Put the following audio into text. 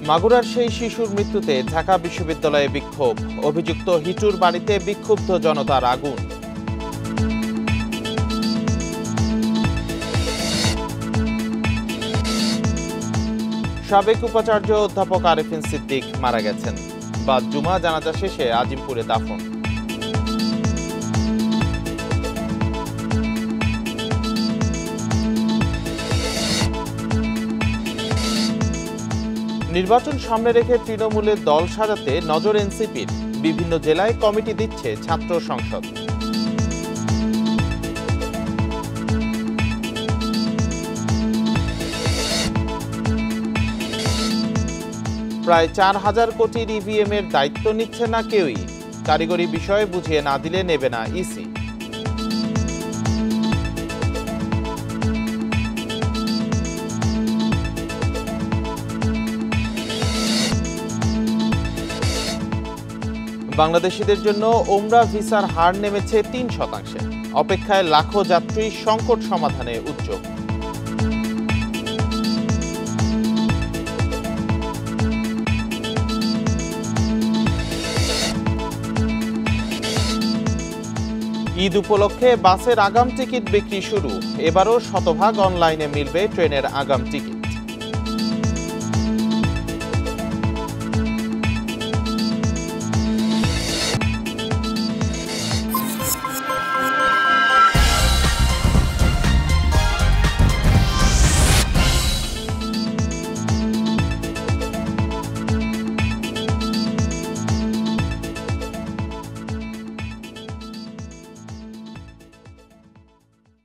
মাগুরার সেই শিশুর মৃত্যুতে ঢাকা বিশ্ববিদ্যালয়ে বিক্ষোভ, অভিযুক্ত হিটুর বাড়িতে বিক্ষুব্ধ জনতার আগুন। সাবেক উপাচার্য অধ্যাপক আরেফিন সিদ্দিক মারা গেছেন। বাদ জুমা জানাজা শেষে আজিমপুরে দাফন। নির্বাচন সামনে রেখে তৃণমূলের দল সাজাতে নজর এনসিপির, বিভিন্ন জেলায় কমিটি দিচ্ছে ছাত্র সংসদ। প্রায় ৪,০০০ কোটির ইভিএম এর দায়িত্ব নিচ্ছে না কেউই, কারিগরি বিষয়ে বুঝিয়ে না দিলে নেবে না ইসি। বাংলাদেশিদের জন্য ওমরা ভিসার হার নেমেছে ৩%। অপেক্ষায় লাখো যাত্রী, সংকট সমাধানে উদ্যোগ। ঈদ উপলক্ষে বাসের আগাম টিকিট বিক্রি শুরু। এবারও শতভাগ অনলাইনে মিলবে ট্রেনের আগাম টিকিট।